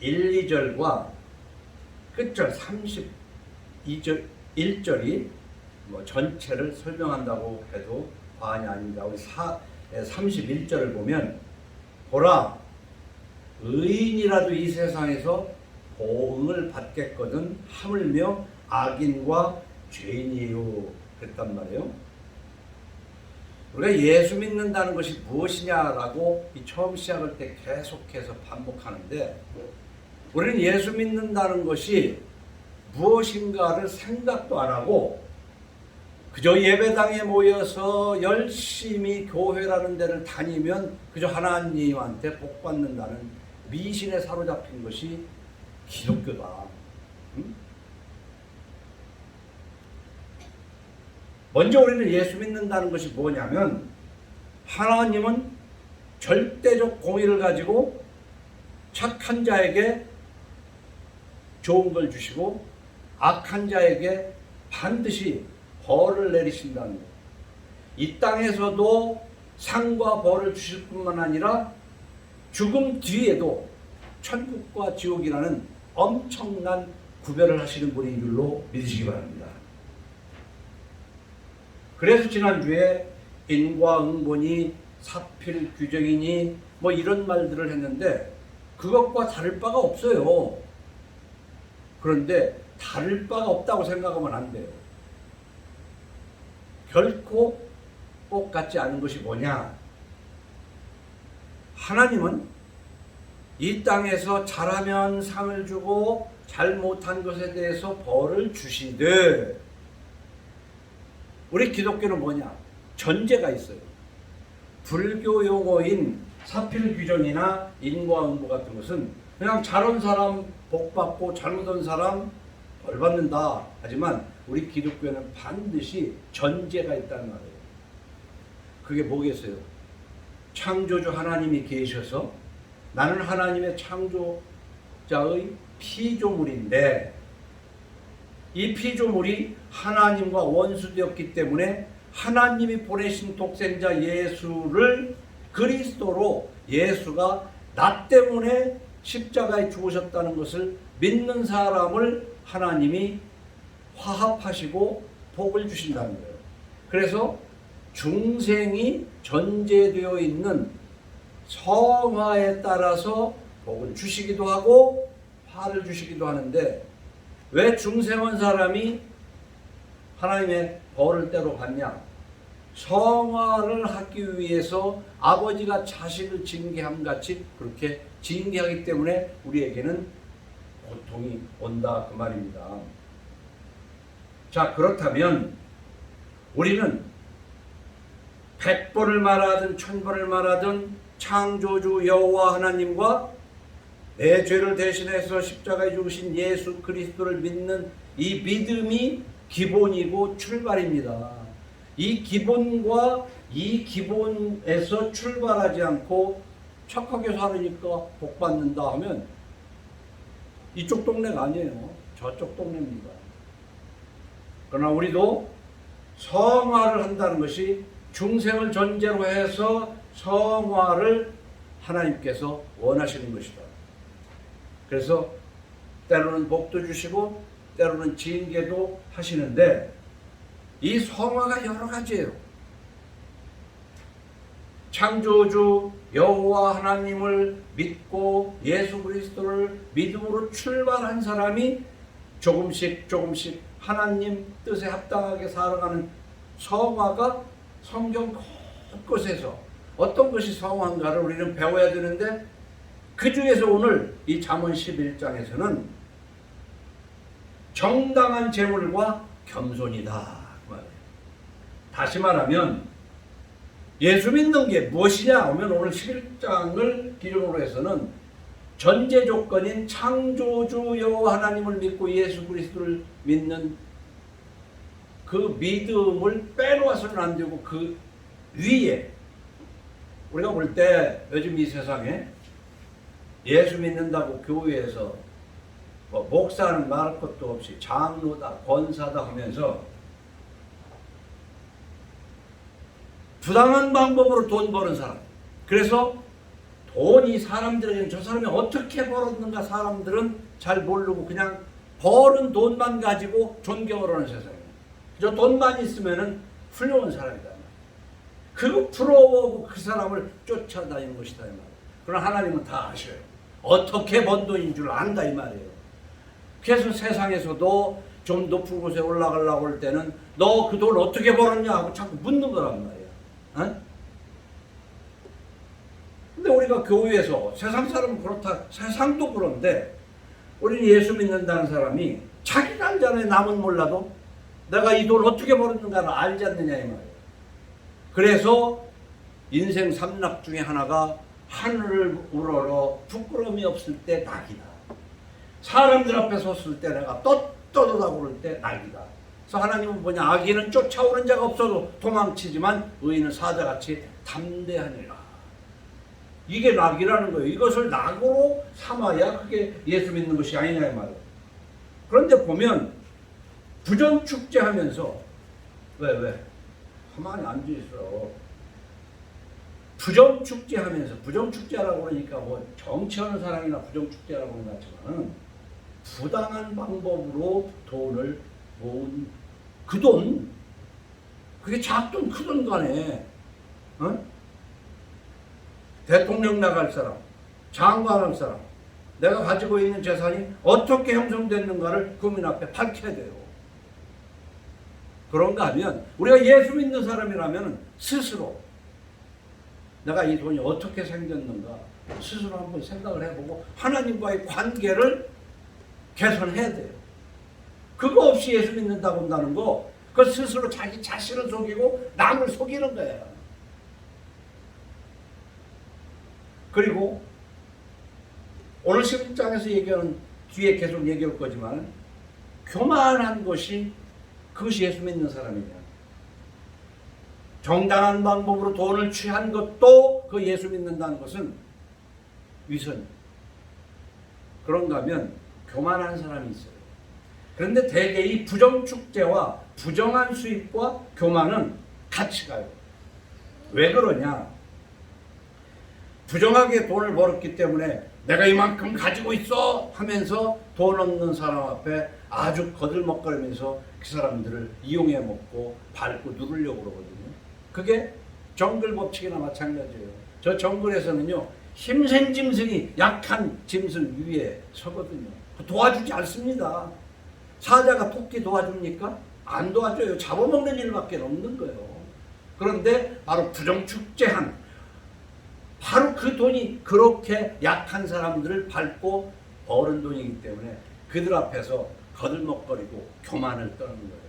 1, 2절과 끝절 32절 1절이 뭐 전체를 설명한다고 해도 과언이 아닙니다. 우리 31절을 보면 보라 의인이라도 이 세상에서 보응을 받겠거든 하물며 악인과 죄인이요 그랬단 말이에요. 우리가 예수 믿는다는 것이 무엇이냐라고 처음 시작할 때 계속해서 반복하는데 우리는 예수 믿는다는 것이 무엇인가를 생각도 안 하고 그저 예배당에 모여서 열심히 교회라는 데를 다니면 그저 하나님한테 복 받는다는 미신에 사로잡힌 것이 기독교다. 응? 먼저 우리는 예수 믿는다는 것이 뭐냐면 하나님은 절대적 공의를 가지고 착한 자에게 좋은 걸 주시고 악한 자에게 반드시 벌을 내리신다는 거예요. 이 땅에서도 상과 벌을 주실 뿐만 아니라 죽음 뒤에도 천국과 지옥이라는 엄청난 구별을 하시는 분인 줄로 믿으시기 바랍니다. 그래서 지난주에 인과응보니 사필 규정이니 뭐 이런 말들을 했는데 그것과 다를 바가 없어요. 그런데 다를 바가 없다고 생각하면 안 돼요. 결코 똑같지 않은 것이 뭐냐? 하나님은 이 땅에서 잘하면 상을 주고 잘못한 것에 대해서 벌을 주시되 우리 기독교는 뭐냐? 전제가 있어요. 불교 용어인 사필 규정이나 인과응보 같은 것은 그냥 잘한 사람 복 받고 잘못한 사람 벌 받는다. 하지만 우리 기독교는 반드시 전제가 있다는 말이에요. 그게 뭐겠어요? 창조주 하나님이 계셔서 나는 하나님의 창조자의 피조물인데 이 피조물이 하나님과 원수되었기 때문에 하나님이 보내신 독생자 예수를 그리스도로 예수가 나 때문에 십자가에 죽으셨다는 것을 믿는 사람을 하나님이 화합하시고 복을 주신다는 거예요. 그래서 중생이 전제되어 있는 성화에 따라서 복을 주시기도 하고 화를 주시기도 하는데 왜 중생한 사람이 하나님의 벌을 때로 받냐? 성화를 하기 위해서 아버지가 자식을 징계함 같이 그렇게 징계하기 때문에 우리에게는 고통이 온다 그 말입니다. 자, 그렇다면 우리는 100번을 말하든 1000번을 말하든 창조주 여호와 하나님과 내 죄를 대신해서 십자가에 죽으신 예수 그리스도를 믿는 이 믿음이 기본이고 출발입니다. 이 기본과 이 기본에서 출발하지 않고 착하게 살으니까 복 받는다 하면 이쪽 동네가 아니에요. 저쪽 동네입니다. 그러나 우리도 성화를 한다는 것이 중생을 전제로 해서 성화를 하나님께서 원하시는 것이다. 그래서 때로는 복도 주시고 때로는 징계도 하시는데 이 성화가 여러 가지예요. 창조주 여호와 하나님을 믿고 예수 그리스도를 믿음으로 출발한 사람이 조금씩 하나님 뜻에 합당하게 살아가는 성화가 성경 곳곳에서 어떤 것이 성화인가를 우리는 배워야 되는데 그 중에서 오늘 이 잠언 11장에서는 정당한 재물과 겸손이다. 다시 말하면 예수 믿는 게 무엇이냐 하면 오늘 11장을 기준으로 해서는 전제 조건인 창조주 여호와 하나님을 믿고 예수 그리스도를 믿는 그 믿음을 빼놓아서는 안 되고 그 위에 우리가 볼 때 요즘 이 세상에 예수 믿는다고 교회에서 뭐 목사는 말할 것도 없이 장로다 권사다 하면서 부당한 방법으로 돈 버는 사람, 그래서 돈이 사람들에게는 저 사람이 어떻게 벌었는가 사람들은 잘 모르고 그냥 버는 돈만 가지고 존경을 하는 세상이에요. 저 돈만 있으면은 훌륭한 사람이다. 그거 부러워하고 그 사람을 쫓아다니는 것이다 이 말이에요. 그러나 하나님은 다 아셔요. 어떻게 번 돈인 줄 안다 이 말이에요. 그래서 세상에서도 좀 높은 곳에 올라가려고 할 때는 너 그 돈 어떻게 벌었냐 하고 자꾸 묻는 거란 말이야. 어? 근데 우리가 교회에서 세상 사람은 그렇다. 세상도 그런데 우리는 예수 믿는다는 사람이 자기가 알잖아요. 남은 몰라도 내가 이 돈 어떻게 벌었는가를 알지 않느냐 이 말이에요. 그래서 인생 삼락 중에 하나가 하늘을 우러러 부끄러움이 없을 때 낙이다. 사람들 앞에 섰을 때 내가 떳떳하다고 그럴 때 낙이다. 그래서 하나님은 뭐냐, 악인은 쫓아오는 자가 없어도 도망치지만 의인은 사자같이 담대하니라. 이게 낙이라는 거예요. 이것을 낙으로 삼아야 그게 예수 믿는 것이 아니냐 이 말이에요. 그런데 보면 부정축제 하면서 왜 가만히 앉아있어. 부정축제 하면서, 부정축제라고 그러니까 뭐 정치하는 사람이나 부정축제라고 하는 것 같지만 부당한 방법으로 돈을 모은 그 돈, 그게 작돈 크돈 간에 어? 대통령 나갈 사람, 장관 할 사람, 내가 가지고 있는 재산이 어떻게 형성됐는가를 국민 앞에 밝혀야 돼요. 그런가 하면 우리가 예수 믿는 사람이라면 스스로 내가 이 돈이 어떻게 생겼는가 스스로 한번 생각을 해보고 하나님과의 관계를 개선해야 돼요. 그거 없이 예수 믿는다고 한다는 거, 그 스스로 자기 자신을 속이고 남을 속이는 거예요. 그리고 오늘 11장에서 얘기하는, 뒤에 계속 얘기할 거지만 교만한 것이, 그것이 예수 믿는 사람이냐. 정당한 방법으로 돈을 취한 것도 그 예수 믿는다는 것은 위선. 그런가 하면 교만한 사람이 있어요. 그런데 대개 이 부정축제와 부정한 수입과 교만은 같이 가요. 왜 그러냐? 부정하게 돈을 벌었기 때문에 내가 이만큼 가지고 있어 하면서 돈 없는 사람 앞에 아주 거들먹거리면서 그 사람들을 이용해 먹고 밟고 누르려고 그러거든요. 그게 정글 법칙이나 마찬가지예요. 저 정글에서는요, 힘센 짐승이 약한 짐승 위에 서거든요. 도와주지 않습니다. 사자가 토끼 도와줍니까? 안 도와줘요. 잡아먹는 일밖에 없는 거예요. 그런데 바로 부정축제한, 바로 그 돈이 그렇게 약한 사람들을 밟고 버는 돈이기 때문에 그들 앞에서 거들먹거리고 교만을 떠는 거예요.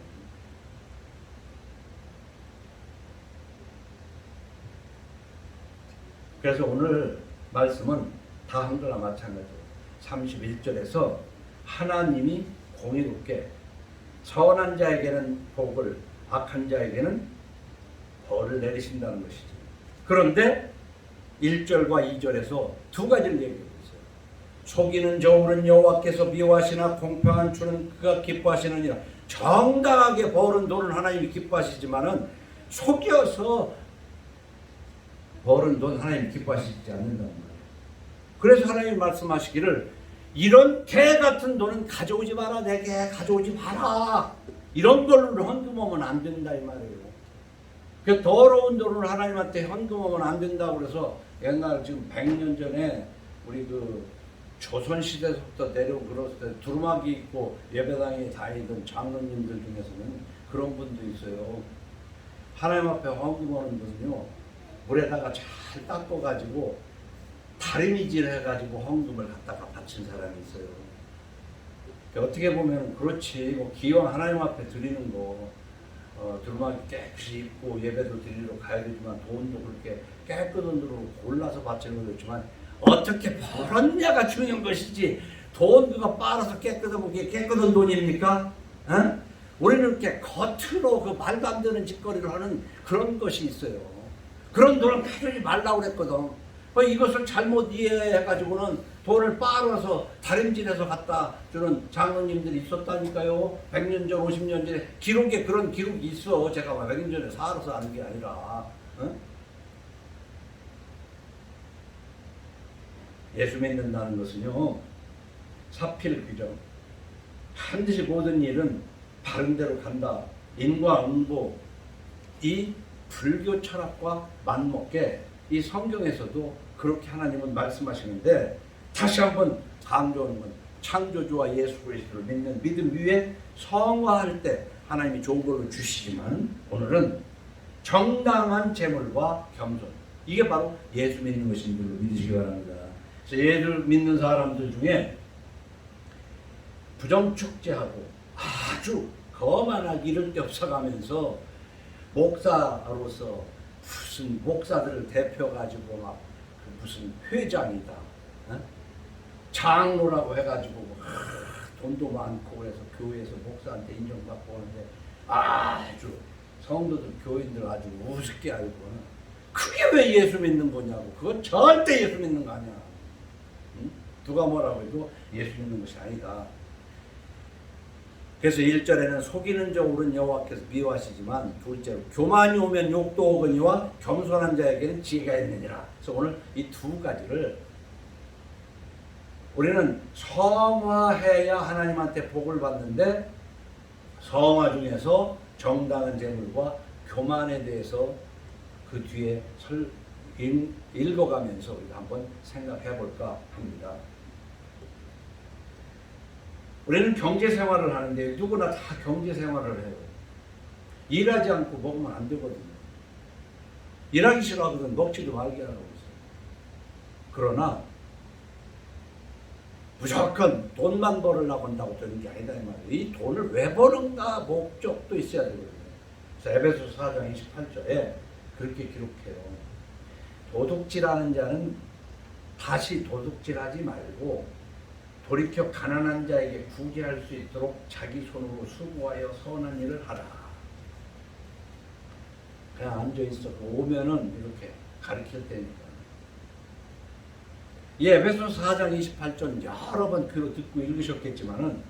그래서 오늘 말씀은 다 한거나 마찬가지예요. 31절에서 하나님이 공의롭게 선한 자에게는 복을, 악한 자에게는 벌을 내리신다는 것이죠. 그런데 1절과 2절에서 두 가지를 얘기하고 있어요. 속이는 저울은 여호와께서 미워하시나 공평한 주는 그가 기뻐하시느니라. 정당하게 벌은 돈은 하나님이 기뻐하시지만은 속여서 벌은 돈 하나님 기뻐하시지 않는다는 말이에요. 그래서 하나님 말씀하시기를 이런 개 같은 돈은 가져오지 마라. 내게 가져오지 마라. 이런 걸로 헌금하면 안 된다 이 말이에요. 그 더러운 돈을 하나님한테 헌금하면 안 된다고 그래서 옛날 지금 100년 전에 우리 그 조선시대부터 내려온 그랬을 때 두루마기 입고 예배당에 다니던 장로님들 중에서는 그런 분도 있어요. 하나님 앞에 헌금하는 분은요, 물에다가 잘 닦아가지고 다리미질 해가지고 헌금을 갖다가 바친 사람이 있어요. 어떻게 보면 그렇지, 뭐 기왕 하나님 앞에 드리는 거 두루마기 깨끗이 입고 예배도 드리러 가야 되지만 돈도 그렇게 깨끗한 돈으로 골라서 바치는 거였지만 어떻게 벌었냐가 중요한 것이지, 돈 그거 빨아서 깨끗하고 그게 깨끗한 돈입니까? 어? 우리는 이렇게 겉으로 그 말도 안 되는 짓거리를 하는 그런 것이 있어요. 그런 돈을 가져오지 말라고 그랬거든. 이것을 잘못 이해해가지고는 돈을 빨아서 다림질해서 갖다 주는 장로님들이 있었다니까요. 100년 전, 50년 전에 기록에 그런 기록이 있어. 제가 100년 전에 살아서 아는 게 아니라. 어? 예수 믿는다는 것은요, 사필 규정, 반드시 모든 일은 바른 대로 간다. 인과응보, 이 불교 철학과 맞먹게 이 성경에서도 그렇게 하나님은 말씀하시는데, 다시 한번 강조하는 건 창조주와 예수 그리스도를 믿는 믿음 위에 성화할 때 하나님이 좋은 걸로 주시지만, 오늘은 정당한 재물과 겸손, 이게 바로 예수 믿는 것인 줄로 믿으시기 바랍니다. 그래서 예수를 믿는 사람들 중에 부정축제하고 아주 거만하기 이를 데 없어가면서 목사로서 무슨 목사들을 대표가지고 막 무슨 회장이다, 장로라고 해가지고 돈도 많고 그래서 교회에서 목사한테 인정받고 하는데 아주 성도들 교인들 아주 우습게 알고는 그게 왜 예수 믿는 거냐고. 그건 절대 예수 믿는 거 아니야. 응? 누가 뭐라고 해도 예수 믿는 것이 아니다. 그래서 1절에는 속이는 자 옳은 여호와께서 미워하시지만, 둘째로 교만이 오면 욕도 오거니와 겸손한 자에게는 지혜가 있느니라. 그래서 오늘 이 두 가지를 우리는 성화해야 하나님한테 복을 받는데, 성화 중에서 정당한 재물과 교만에 대해서 그 뒤에 읽어가면서 우리가 한번 생각해 볼까 합니다. 우리는 경제생활을 하는데 누구나 다 경제생활을 해요. 일하지 않고 먹으면 안 되거든요. 일하기 싫어하거든. 먹지도 말게 하라고 있어요. 그러나 무조건 돈만 벌으려고 한다고 되는 게 아니다 이 말이에요. 이 돈을 왜 버는가 목적도 있어야 되거든요. 그래서 에베소서 4장 28절에 그렇게 기록해요. 도둑질하는 자는 다시 도둑질하지 말고 돌이켜 가난한 자에게 구제할 수 있도록 자기 손으로 수고하여 선한 일을 하라. 그냥 앉아있어. 오면은 이렇게 가르칠 테니까. 이 에베소서 4장 28절 여러 번 듣고 읽으셨겠지만은,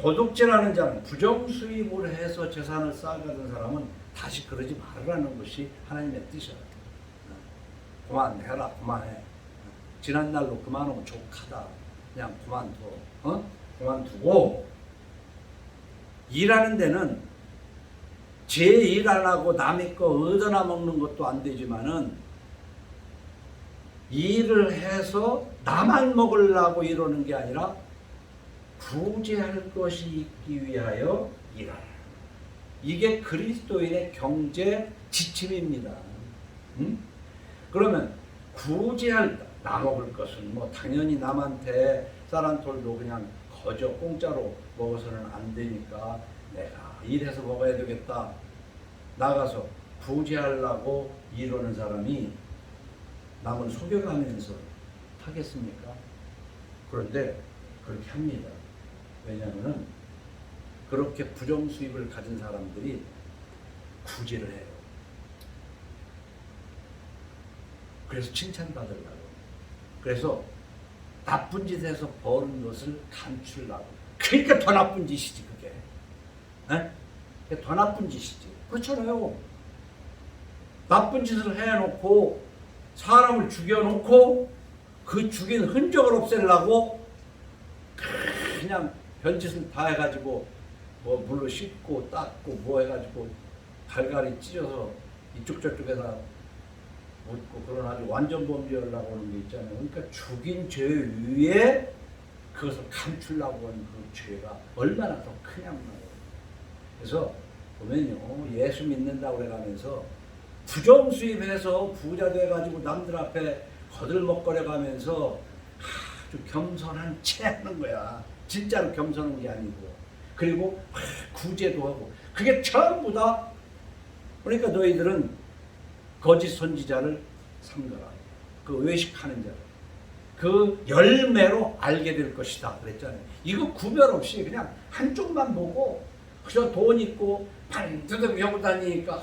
도둑질하는 자는 부정수입을 해서 재산을 쌓아가던 사람은 다시 그러지 말으라는 것이 하나님의 뜻이야. 그만해라, 그만해. 지난날로 그만하면 족하다. 그냥 그만둬. 그만두고, 일하는 데는 제 일 안 하고 남의 거 얻어나 먹는 것도 안 되지만은, 일을 해서 나만 먹으려고 이러는 게 아니라 구제할 것이 있기 위하여 일하라. 이게 그리스도인의 경제 지침입니다. 그러면 구제할, 나 먹을 것은 뭐 당연히 남한테 쌀 한 톨도 그냥 거저 공짜로 먹어서는 안 되니까 내가 일해서 먹어야 되겠다. 나가서 구제하려고 이러는 사람이 남을 속여가면서 하겠습니까? 그런데 그렇게 합니다. 왜냐하면 그렇게 부정수입을 가진 사람들이 구제를 해요. 그래서 칭찬받으려고. 그래서 나쁜 짓에서 버는 것을 감추려고. 그러니까 더 나쁜 짓이지 그게. 에? 더 나쁜 짓이지. 그렇잖아요. 나쁜 짓을 해놓고 사람을 죽여놓고 그 죽인 흔적을 없애려고 그냥 별짓을 다 해가지고 뭐 물로 씻고 닦고 뭐 해가지고 갈갈이 찢어서 이쪽 저쪽에다 묻고 그런 아주 완전 범죄하려고 하는 게 있잖아요. 그러니까 죽인 죄 위에 그것을 감추려고 하는 그 죄가 얼마나 더 크냐 말이에요. 그래서 보면요, 예수 믿는다고 그래가면서 부정수입해서 부자 돼가지고 남들 앞에 거들먹거려가면서 아주 겸손한 채 하는 거야. 진짜로 겸손한 게 아니고. 그리고 구제도 하고. 그게 전부 다. 그러니까 너희들은 거짓 선지자를 삼가라. 그 외식하는 자를. 그 열매로 알게 될 것이다 그랬잖아요. 이거 구별 없이 그냥 한쪽만 보고 그저 돈 있고 반드득 하고 다니니까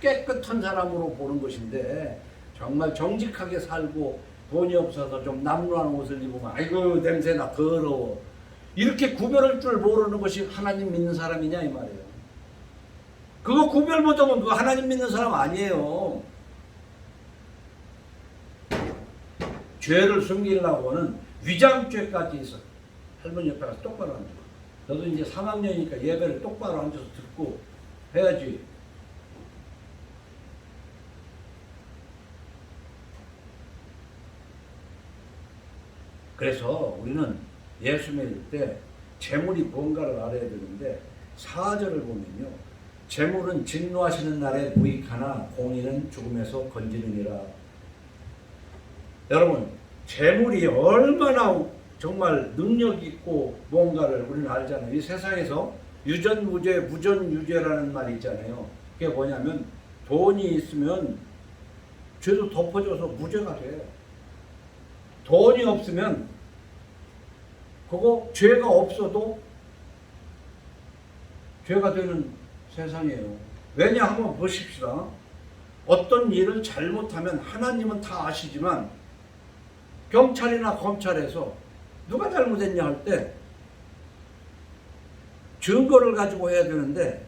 깨끗한 사람으로 보는 것인데, 정말 정직하게 살고 돈이 없어서 좀 남루한 옷을 입으면 아이고 냄새나 더러워, 이렇게 구별할 줄 모르는 것이 하나님 믿는 사람이냐 이 말이에요. 그거 구별 못하면 그거 하나님 믿는 사람 아니에요. 죄를 숨기려고 하는 위장죄까지 있어. 할머니 옆에 가서 똑바로 앉아. 너도 이제 3학년이니까 예배를 똑바로 앉아서 듣고 해야지. 그래서 우리는 예수 믿을 때 재물이 뭔가를 알아야 되는데 4절을 보면요. 재물은 진노하시는 날에 무익하나 공의는 죽음에서 건지느니라. 여러분, 재물이 얼마나 정말 능력 있고 뭔가를 우리는 알잖아요. 이 세상에서 유전무죄, 무전유죄라는 말이 있잖아요. 그게 뭐냐면 돈이 있으면 죄도 덮어져서 무죄가 돼. 돈이 없으면 그거 죄가 없어도 죄가 되는 세상이에요. 왜냐 한번 보십시다. 어떤 일을 잘못하면 하나님은 다 아시지만 경찰이나 검찰에서 누가 잘못했냐 할 때 증거를 가지고 해야 되는데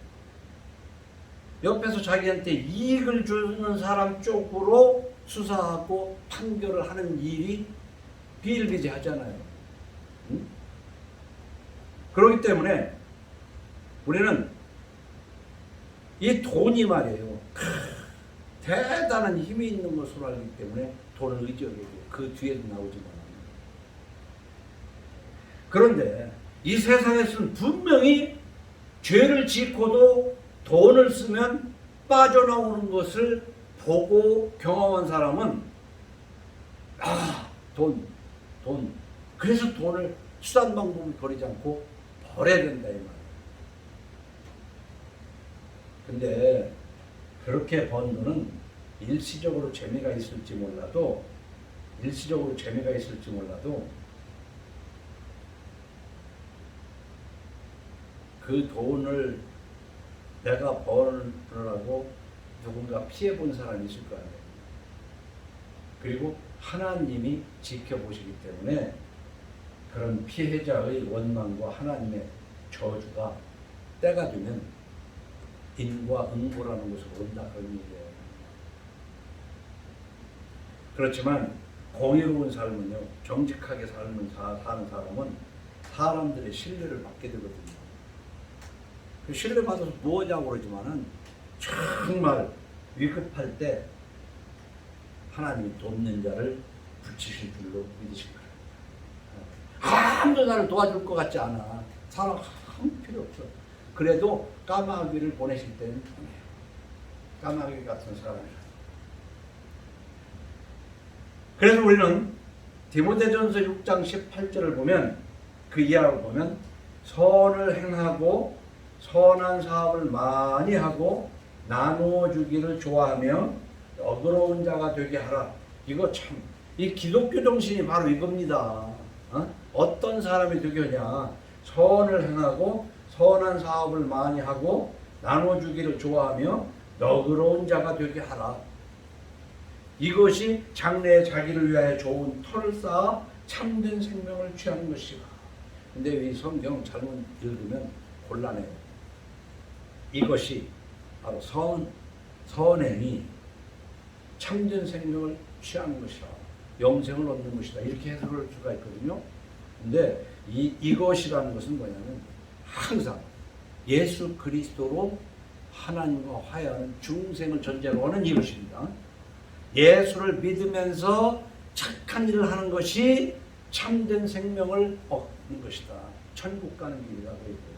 옆에서 자기한테 이익을 주는 사람 쪽으로 수사하고 판결을 하는 일이 비일비재하잖아요. 응? 그렇기 때문에 우리는 이 돈이 말이에요. 대단한 힘이 있는 것으로 알기 때문에 돈을 의지하게 돼요. 그 뒤에도 나오지만. 그런데 이 세상에서는 분명히 죄를 짓고도 돈을 쓰면 빠져나오는 것을 보고 경험한 사람은 돈. 그래서 돈을 수단 방법을 버리지 않고 벌어야 된다 이 말이에요. 근데 그렇게 번 돈은 일시적으로 재미가 있을지 몰라도 그 돈을 내가 벌으라고 누군가 피해본 사람이 있을 거 아니에요. 그리고 하나님이 지켜보시기 때문에 그런 피해자의 원망과 하나님의 저주가 때가 되면 인과 응보라는 것으로 온다 그런 얘기예요. 그렇지만 공의로운 삶은요, 정직하게 사는 사람은 사람들의 신뢰를 받게 되거든요. 그 신뢰 받아서 뭐냐고 그러지만은 정말 위급할 때 하나님이 돕는 자를 붙이실 줄로 믿으실 거예요. 아무도 나를 도와줄 것 같지 않아. 사람 아무 필요 없어. 그래도 까마귀를 보내실 때는 보내요. 까마귀 같은 사람이라. 그래서 우리는 디모데전서 6장 18절을 보면 그 이하를 보면 선을 행하고 선한 사업을 많이 하고 나누어 주기를 좋아하며 너그러운 자가 되게 하라. 이거 참, 이 기독교 정신이 바로 이겁니다. 어떤 사람이 되게 하냐? 선을 행하고 선한 사업을 많이 하고 나누어 주기를 좋아하며 너그러운 자가 되게 하라. 이것이 장래에 자기를 위하여 좋은 터를 쌓아 참된 생명을 취하는 것이라. 근데 이 성경 잘못 읽으면 곤란해요. 이것이 바로 선행이 참된 생명을 취하는 것이라. 영생을 얻는 것이다. 이렇게 해석할 수가 있거든요. 근데 이것이라는 것은 뭐냐면 항상 예수 그리스도로 하나님과 화해하는 중생을 전제로 하는 이것입니다. 예수를 믿으면서 착한 일을 하는 것이 참된 생명을 얻는 것이다. 천국 가는 길이라고 했거든요.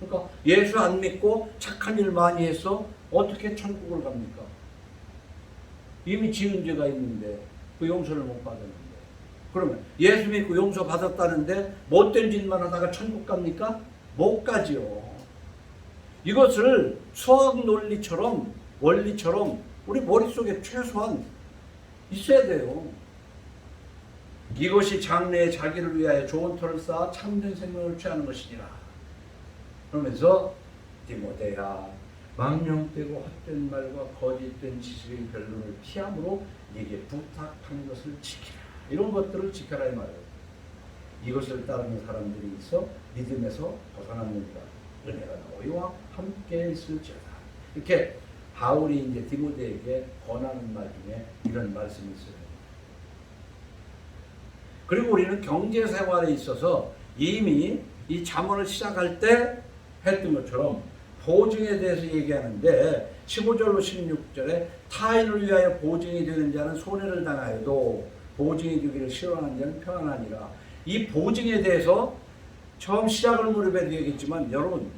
그러니까 예수 안 믿고 착한 일 많이 해서 어떻게 천국을 갑니까? 이미 지은 죄가 있는데 그 용서를 못 받았는데. 그러면 예수 믿고 용서 받았다는데 못된 짓만 하다가 천국 갑니까? 못 가지요. 이것을 수학 논리처럼 원리처럼 우리 머릿속에 최소한 있어야 돼요. 이것이 장래에 자기를 위하여 좋은 터를 쌓아 참된 생명을 취하는 것이니라. 그러면서 디모데야, 망령되고 헛된 말과 거짓된 지식의 변론을 피함으로 네게 부탁한 것을 지키라. 이런 것들을 지켜라 이 말이에요. 이것을 따르는 사람들이 있어 믿음에서 벗어났느니라. 은혜가 너희와 함께 있을지어다. 이렇게 바울이 이제 디모데에게 권하는 말 중에 이런 말씀이 있어요. 그리고 우리는 경제 생활에 있어서 이미 이 잠언을 시작할 때 했던 것처럼 보증에 대해서 얘기하는데 15절로 16절에 타인을 위하여 보증이 되는 자는 손해를 당하여도 보증이 되기를 싫어하는 자는 평안하니라. 이 보증에 대해서 처음 시작을 무렵에도 얘기했지만 여러분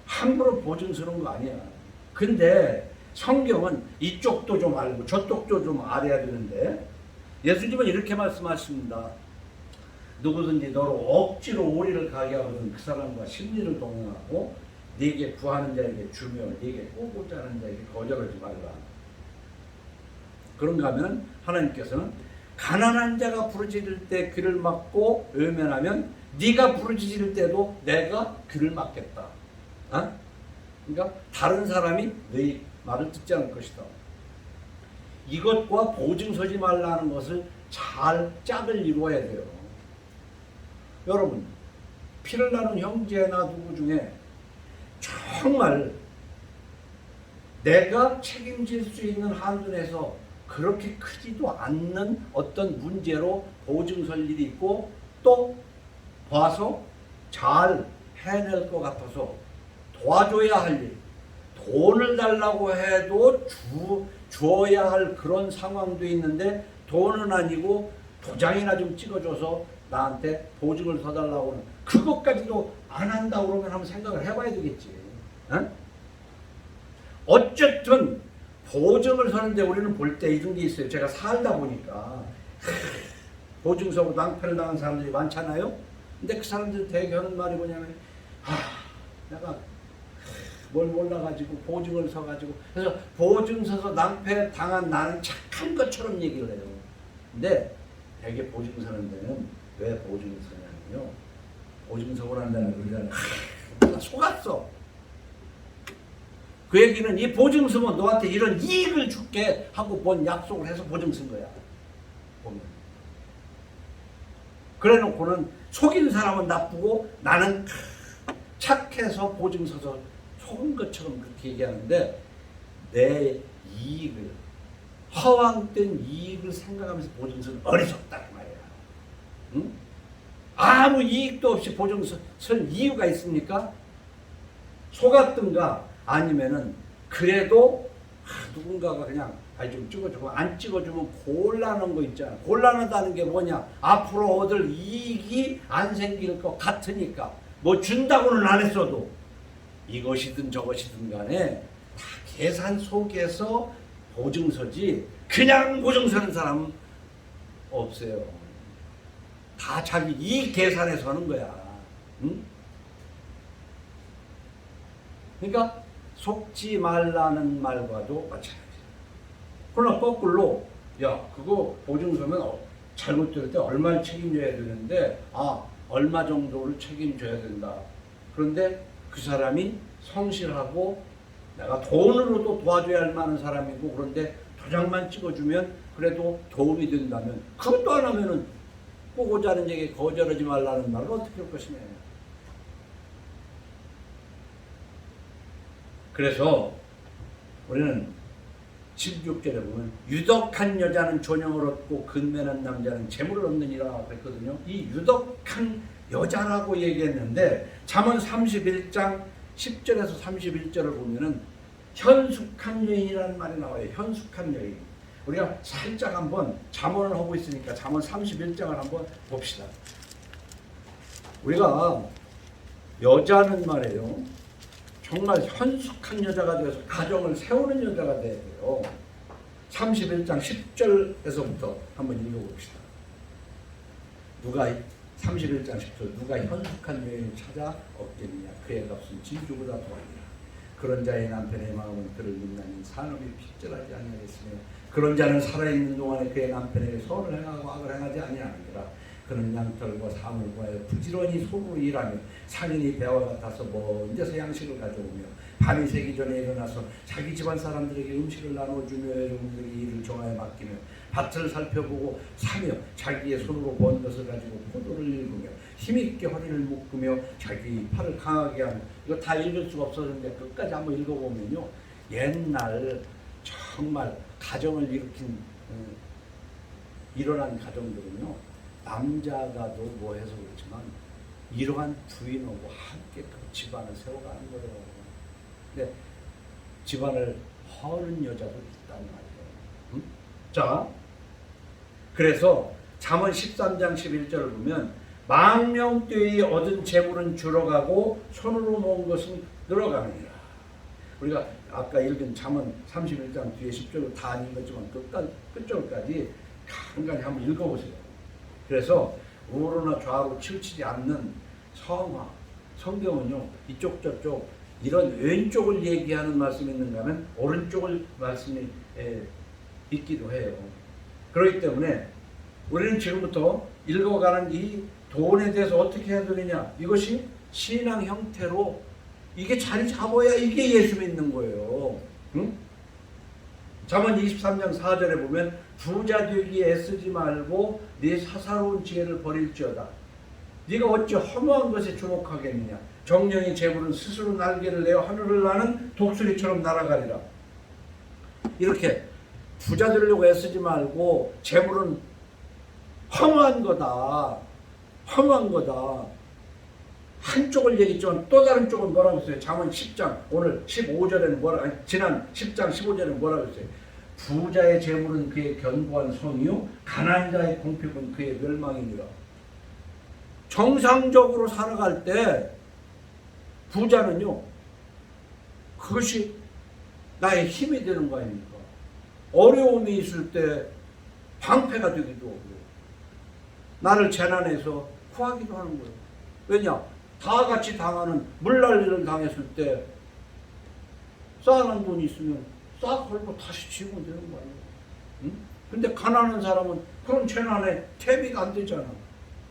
함부로 보증 서는 거 아니야. 근데 성경은 이쪽도 좀 알고 저쪽도 좀 알아야 되는데 예수님은 이렇게 말씀하십니다. 누구든지 너로 억지로 오리를 가게 하거든 그 사람과 심리를 동행하고 네게 구하는 자에게 주며 네게 꼬고자 하는 자에게 거절하지 말라. 그런가 하면 하나님께서는 가난한 자가 부르짖을 때 귀를 막고 외면하면 네가 부르짖을 때도 내가 귀를 막겠다. 어? 그러니까 다른 사람이 너희 말을 듣지 않을 것이다. 이것과 보증 서지 말라는 것을 잘 짝을 이루어야 돼요. 여러분 피를 나눈 형제나 누구 중에 정말 내가 책임질 수 있는 한도 내에서 그렇게 크지도 않는 어떤 문제로 보증 설 일이 있고 또 봐서 잘 해낼 것 같아서 도와줘야 할 일, 돈을 달라고 해도 주어야 할 그런 상황도 있는데 돈은 아니고 도장이나 좀 찍어줘서 나한테 보증을 서달라고 하는 그것까지도 안 한다고 그러면 한번 생각을 해봐야 되겠지. 어? 어쨌든 보증을 서는데 우리는 볼 때 이런 게 있어요. 제가 살다 보니까 보증 서고 낭패를 당한 사람들이 많잖아요. 근데 그 사람들 대개 하는 말이 뭐냐면 내가 뭘 몰라가지고 보증을 서가지고 그래서 보증 서서 낭패 당한 나는 착한 것처럼 얘기를 해요. 근데 대개 보증 서는 데는 왜 보증을 서냐면요. 보증 서고 난 다음에 우리는 내가 속았어. 그 얘기는 이 보증 서면 너한테 이런 이익을 줄게 하고 뭔 약속을 해서 보증 쓴 거야. 보면. 그래 놓고는 속인 사람은 나쁘고 나는 착해서 보증 서서 속은 것처럼 그렇게 얘기하는데 내 이익을 허황된 이익을 생각하면서 보증 서는 어리석다 그 말이야. 응? 아무 이익도 없이 보증 설 이유가 있습니까? 속았든가 아니면은 그래도 누군가가 그냥 좀 찍어주고 안 찍어주면 곤란한 거 있잖아. 곤란하다는 게 뭐냐? 앞으로 얻을 이익이 안 생길 것 같으니까 뭐 준다고는 안 했어도 이것이든 저것이든 간에 다 계산 속에서 보증서지 그냥 보증서는 사람은 없어요. 다 자기 이익 계산해서 하는 거야. 응? 그러니까 속지 말라는 말과도 마찬가지야. 그러나 거꾸로 야 그거 보증서면 잘못될 때 얼마를 책임져야 되는데 얼마 정도를 책임져야 된다. 그런데 그 사람이 성실하고 내가 돈으로도 도와줘야 할 만한 사람이고 그런데 도장만 찍어주면 그래도 도움이 된다면 그것도 안 하면은 꼬고자 하는 얘기에 거절하지 말라는 말을 어떻게 할 것이냐. 그래서 우리는 16절에 보면 유덕한 여자는 존영을 얻고 근면한 남자는 재물을 얻느니라 그랬거든요. 이 유덕한 여자라고 얘기했는데 잠언 31장 10절에서 31절을 보면은 현숙한 여인이라는 말이 나와요. 현숙한 여인. 우리가 살짝 한번 잠언을 하고 있으니까 잠언 31장을 한번 봅시다. 우리가 여자는 말이에요. 정말 현숙한 여자가 되어서 가정을 세우는 여자가 돼야 돼요. 31장 10절에서부터 한번 읽어봅시다. 누가 31장 10절 누가 현숙한 여인을 찾아 얻겠느냐 그의 값은 진주보다 더하니라. 그런 자의 남편의 마음은 그를 민나니 산업이 핍절하지 아니하겠으며 그런 자는 살아있는 동안에 그의 남편에게 선을 행하고 악을 행하지 아니하느니라. 그는 양털과 삶을 구하여 부지런히 손으로 일하며 상인이 배와 같아서 먼 데서 양식을 가져오며 밤이 새기 전에 일어나서 자기 집안 사람들에게 음식을 나눠주며 여종들에게 일을 정하여 맡기며 밭을 살펴보고 사며 자기의 손으로 번 것을 가지고 포도를 일구며 힘있게 허리를 묶으며 자기 팔을 강하게 하며 이거 다 읽을 수가 없었는데 끝까지 한번 읽어보면요 옛날 정말 가정을 일으킨 일어난 가정들은요, 남자가도 뭐 해서 그렇지만 이러한 부인하고 함께 그 집안을 세워가는 거예요. 근데 집안을 허는 여자도 있단 말이에요. 응? 자, 그래서 잠언 13장 11절을 보면 망명되이 얻은 재물은 줄어가고 손으로 모은 것은 늘어가느니라. 우리가 아까 읽은 잠언 31장 뒤에 10절을 다 안 읽었지만 끝절까지 간간히 한번 읽어보세요. 그래서 우로나 좌로 치우치지 않는 성화, 성경은요, 이쪽 저쪽 이런 왼쪽을 얘기하는 말씀이 있는가 하면 오른쪽을 말씀이 있기도 해요. 그렇기 때문에 우리는 지금부터 읽어가는 이 돈에 대해서 어떻게 해야 되느냐, 이것이 신앙 형태로 이게 자리 잡아야 이게 예수 믿는 거예요. 응? 잠언 23장 4절에 보면 부자 되기에 애쓰지 말고 네 사사로운 지혜를 버릴지어다. 네가 어찌 허무한 것에 주목하겠느냐. 정령이 재물은 스스로 날개를 내어 하늘을 나는 독수리처럼 날아가리라. 이렇게 부자 되려고 애쓰지 말고 재물은 허무한 거다. 허무한 거다. 한쪽을 얘기했지만 또 다른 쪽은 뭐라고 했어요? 잠언 10장 오늘 15절에는 뭐라고, 지난 10장 15절에는 뭐라고 했어요? 부자의 재물은 그의 견고한 성이요 가난한 자의 공평은 그의 멸망이니라. 정상적으로 살아갈 때 부자는요, 그것이 나의 힘이 되는 거 아닙니까? 어려움이 있을 때 방패가 되기도 하고 나를 재난해서 구하기도 하는 거예요. 왜냐? 다 같이 당하는 물난리를 당했을 때 쌓아놓은 돈이 있으면 싹 걸고 다시 지우면 되는 거 아니에요? 응? 근데 가난한 사람은 그런 재난에 대비가 안 되잖아.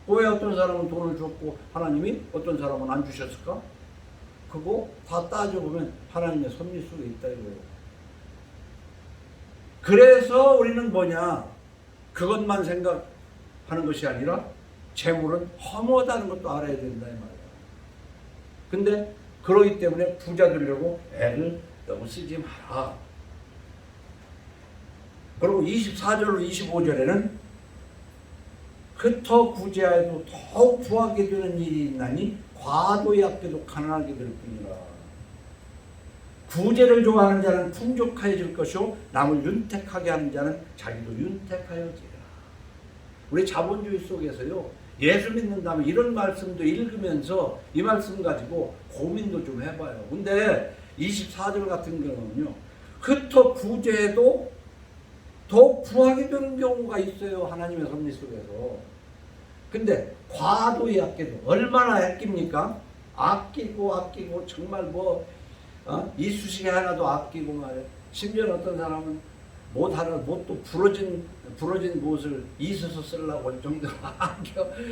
왜 어떤 사람은 돈을 줬고 하나님이 어떤 사람은 안 주셨을까? 그거 다 따져보면 하나님의 섭리 속에 있다 이거예요. 그래서 우리는 뭐냐? 그것만 생각하는 것이 아니라 재물은 허무하다는 것도 알아야 된다 이 말이야. 근데 그러기 때문에 부자 되려고 애를 너무 쓰지 마라. 그리고 24절로 25절에는 흩어 구제하여도 더욱 부하게 되는 일이 있나니 과도히 아껴도 가난하게 될 뿐이라. 구제를 좋아하는 자는 풍족하여질 것이요 남을 윤택하게 하는 자는 자기도 윤택하여지리라. 우리 자본주의 속에서요, 예수 믿는다면 이런 말씀도 읽으면서 이 말씀 가지고 고민도 좀 해봐요. 근데 24절 같은 경우는요, 흩어 구제해도 더욱 부하게 되는 경우가 있어요. 하나님의 섭리 속에서. 근데 과도히 아껴도 얼마나 아낍니까? 아끼고 정말 이쑤시개 하나도 아끼고 말이에요. 심지어 어떤 사람은 못또 부러진 못을 이서서 쓰려고 할 정도로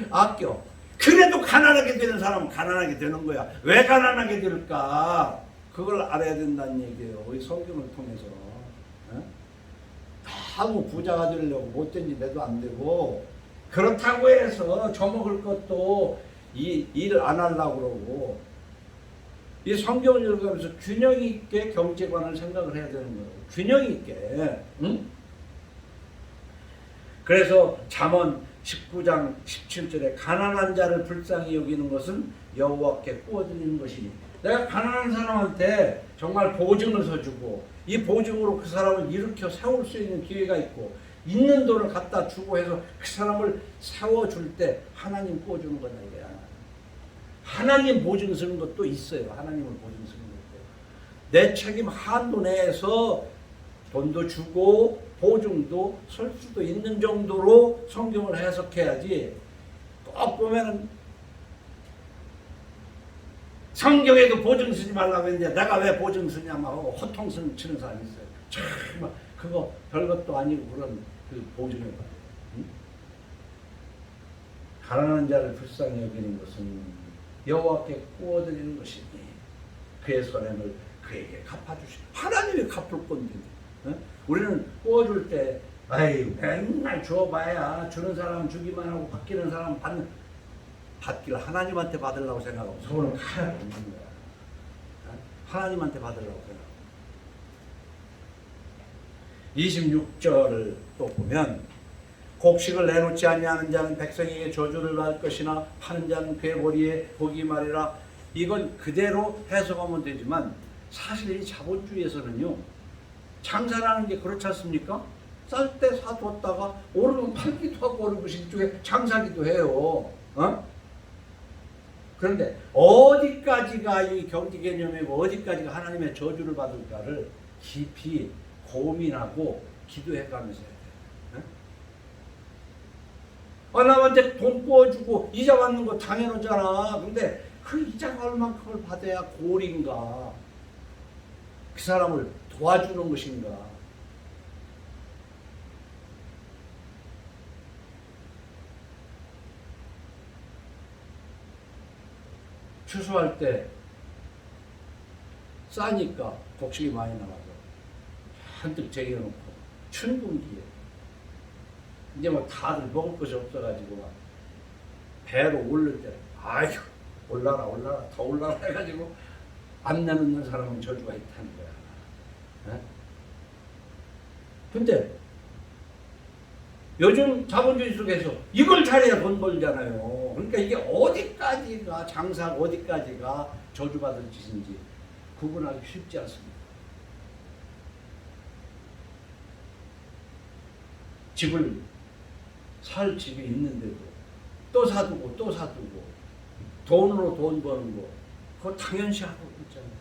아껴. 그래도 가난하게 되는 사람은 가난하게 되는 거야. 왜 가난하게 될까? 그걸 알아야 된다는 얘기예요. 우리 성경을 통해서. 너무 부자가 되려고 못된 일 해도 안 되고, 그렇다고 해서 저먹을 것도 일을 안 하려고 그러고, 이 성경을 읽으면서 균형 있게 경제관을 생각을 해야 되는 거예요. 균형 있게. 응? 그래서 잠언 19장 17절에 가난한 자를 불쌍히 여기는 것은 여호와께 꾸어드리는 것이니, 내가 가난한 사람한테 정말 보증을 서주고 이 보증으로 그 사람을 일으켜 세울 수 있는 기회가 있고 있는 돈을 갖다 주고 해서 그 사람을 세워줄 때 하나님 꾸어주는 거다 이거야. 하나님 보증 서는 것도 있어요. 하나님을 보증 서는 것도. 내 책임 한도 내에서 돈도 주고 보증도 설 수도 있는 정도로 성경을 해석해야지, 꼭 보면은 성경에도 보증 쓰지 말라고 했는데 내가 왜 보증 쓰냐고 하고 호통 치는 사람이 있어요. 정말 그거 별것도 아니고 그런 그 보증을 봐요. 응? 가난한 자를 불쌍히 여기는 것은 여호와께 구워드리는 것이니 그의 선행을 그에게 갚아주시고, 하나님이 갚을 건데. 응? 우리는 구워줄 때 아이 맨날 줘봐야 주는 사람은 주기만 하고 받기는 사람은 받기를 하나님한테 받으려고 생각하고 서로는 하나도 없는 거야. 하나님한테 받으려고 생각하고. 26절을 또 보면 곡식을 내놓지 아니하는 자는 백성에게 저주를 받을 것이나 파는 자는 그의 머리에 복이 말이라. 이건 그대로 해석하면 되지만 사실 이 자본주의에서는요, 장사라는 게 그렇지 않습니까? 쌀 때 사두었다가 오르면 팔기도 하고 오르면 일종의 장사기도 해요. 그런데 어디까지가 이 경제 개념이고 어디까지가 하나님의 저주를 받을까를 깊이 고민하고 기도해 가면서 해야 돼요. 남한테 돈 구워주고 이자 받는 거 당연하잖아. 근데 그 이자가 얼만큼을 받아야 고리인가? 그 사람을 도와주는 것인가? 추수할 때 싸니까 곡식이 많이 나와서 한뜩 쟁여놓고 춘분기에 이제 뭐 다들 먹을 것이 없어가지고 막 배로 오를 때 아이고 올라라 올라라 더 올라라 해가지고 안 내놓는 사람은 저주가 있다는 거야. 근데 요즘 자본주의 속에서 이걸 잘해야 돈 벌잖아요. 그러니까 이게 어디까지가 장사가 어디까지가 저주받을 짓인지 구분하기 쉽지 않습니다. 집을 살 집이 있는데도 또 사두고 또 사두고 돈으로 돈 버는 거 그거 당연시 하고 있잖아요.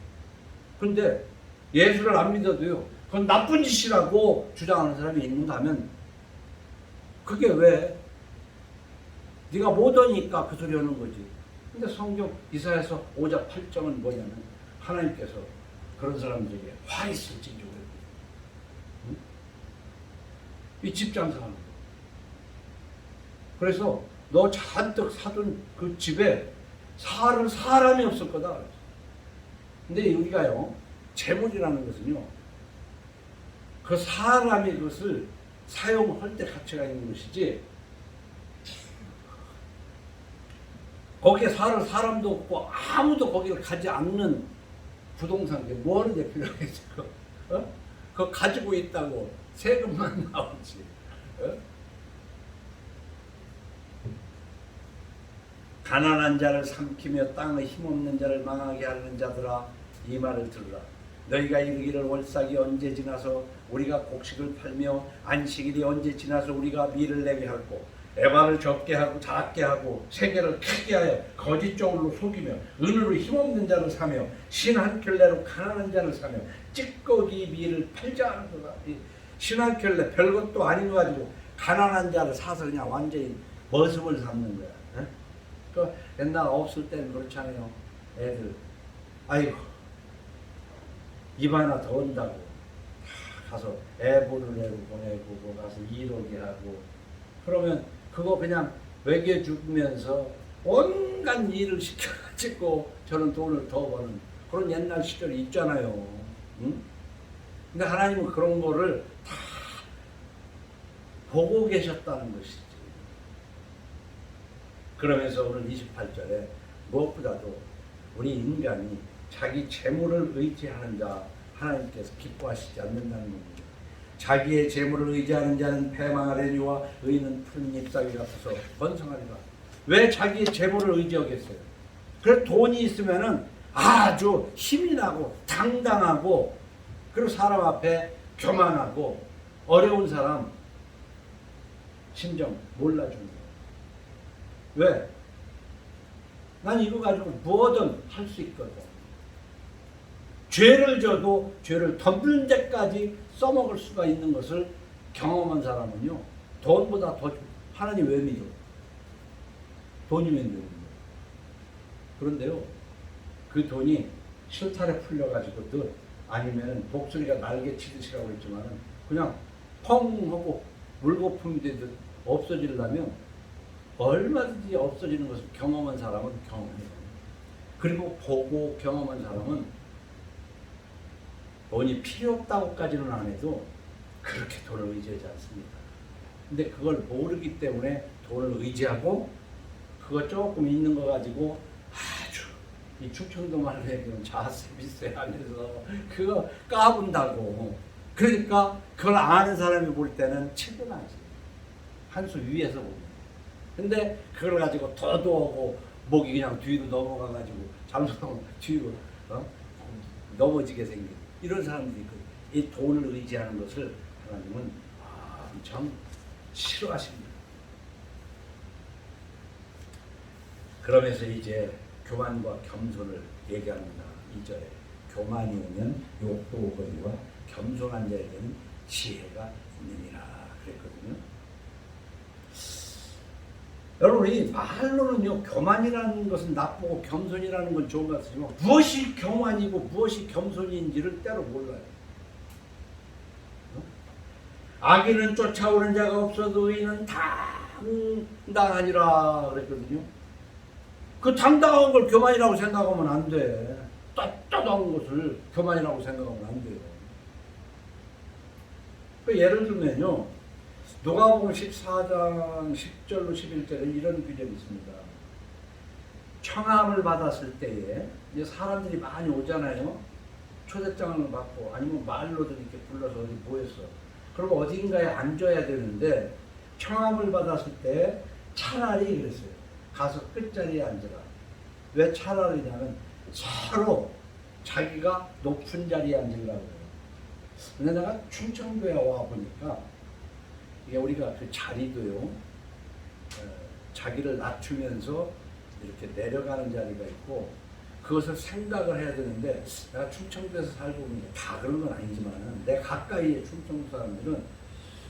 그런데 예수를 안 믿어도요, 그건 나쁜 짓이라고 주장하는 사람이 있는가 하면 그게 왜? 네가 못하니까 그 소리 하는 거지. 근데 성경 이사야서 5장 8절은 뭐냐면 하나님께서 그런 사람들에게 화 있을지 모르겠다. 응? 이 집장사하는 거. 그래서 너 잔뜩 사둔 그 집에 살 사람이 없을 거다. 근데 우리가요, 재물이라는 것은요, 그 사람이 그것을 사용할 때 가치가 있는 것이지, 거기에 살 사람도 없고 아무도 거기를 가지 않는 부동산, 게 뭐하는 데 필요하겠어? 그거 가지고 있다고 세금만 나오지. 가난한 자를 삼키며 땅의 힘없는 자를 망하게 하는 자들아, 이 말을 들으라. 너희가 이르기를 월삭이 언제 지나서 우리가 곡식을 팔며 안식일이 언제 지나서 우리가 밀을 내게 하고 에바를 적게 하고 작게 하고 세계를 크게 하여 거짓 종으로 속이며 은으로 힘없는 자를 사며 신 한 켤레로 가난한 자를 사며 찌꺼기 밀을 팔자 하는구나. 신 한 켤레 별것도 아닌 거 가지고 가난한 자를 사서 그냥 완전히 머슴을 삼는 거야. 그 옛날 없을 때는 그렇잖아요. 애들 아이고 입 하나 더 온다고 가서 애 보는 애로 보내고 뭐 가서 일하게 하고, 그러면 그거 그냥 먹여주면서 온갖 일을 시켜가지고 저는 돈을 더 버는 그런 옛날 시절이 있잖아요. 응? 근데 하나님은 그런 거를 다 보고 계셨다는 것이지. 그러면서 오늘 28절에 무엇보다도 우리 인간이 자기 재물을 의지하는 자 하나님께서 기뻐하시지 않는다는 겁니다. 자기의 재물을 의지하는 자는 패망하려니와 의인은 푸른 잎사귀 같아서 번성하리라. 왜 자기의 재물을 의지하겠어요? 그래서 돈이 있으면은 아주 힘이 나고 당당하고, 그리고 사람 앞에 교만하고 어려운 사람 심정 몰라주는 거예요. 왜? 난 이거 가지고 뭐든 할 수 있거든. 죄를 져도 죄를 덮는 데까지 써먹을 수가 있는 것을 경험한 사람은요, 돈보다 더 하나님 왜 믿어? 돈이 왜 믿는 거예요? 그런데요, 그 돈이 실타래 풀려가지고든 아니면 독수리가 날개 치듯이라고 했지만 그냥 펑 하고 물거품이 되듯 없어지려면 얼마든지 없어지는 것을 경험한 사람은 경험해요. 그리고 보고 경험한 사람은 돈이 필요 없다고까지는 안 해도 그렇게 돈을 의지하지 않습니다. 근데 그걸 모르기 때문에 돈을 의지하고 그거 조금 있는 거 가지고 아주 이 충청도 말로 얘기하면 자세비세 안에서 그거 까분다고. 그러니까 그걸 아는 사람이 볼 때는 측은하지. 한 수 위에서 보면. 근데 그걸 가지고 더도하고 목이 그냥 뒤로 넘어가가지고 잠수하고 뒤로 넘어지게 생긴 이런 사람들이 있거든요. 이 돈을 의지하는 것을 하나님은 참 싫어하십니다. 그러면서 이제 교만과 겸손을 얘기합니다. 2절에 교만이 오면 욕도 오거니와 겸손한 자에게는 지혜가 있느니라 그랬거든요. 여러분, 이 말로는요, 교만이라는 것은 나쁘고 겸손이라는 건 좋은 것 같지만 무엇이 교만이고 무엇이 겸손인지를 때로 몰라요. 악인은 쫓아오는 자가 없어도 의인은 당당하니라 그랬거든요. 그 당당한 걸 교만이라고 생각하면 안 돼. 떳떳한 것을 교만이라고 생각하면 안 돼요. 그 예를 들면요, 누가복음 14장 10절로 11절에 이런 규정이 있습니다. 청함을 받았을 때에 이제 사람들이 많이 오잖아요. 초대장을 받고 아니면 말로도 이렇게 불러서 어디 모였어. 그리고 어딘가에 앉아야 되는데 청함을 받았을 때 차라리 그랬어요. 가서 끝자리에 앉으라. 왜 차라리냐면 서로 자기가 높은 자리에 앉으려고 해요. 근데 내가 충청도에 와 보니까 이게 우리가 그 자리도요, 자기를 낮추면서 이렇게 내려가는 자리가 있고 그것을 생각을 해야 되는데 내가 충청도에서 살고 보니까 다 그런 건 아니지만 내 가까이의 충청도 사람들은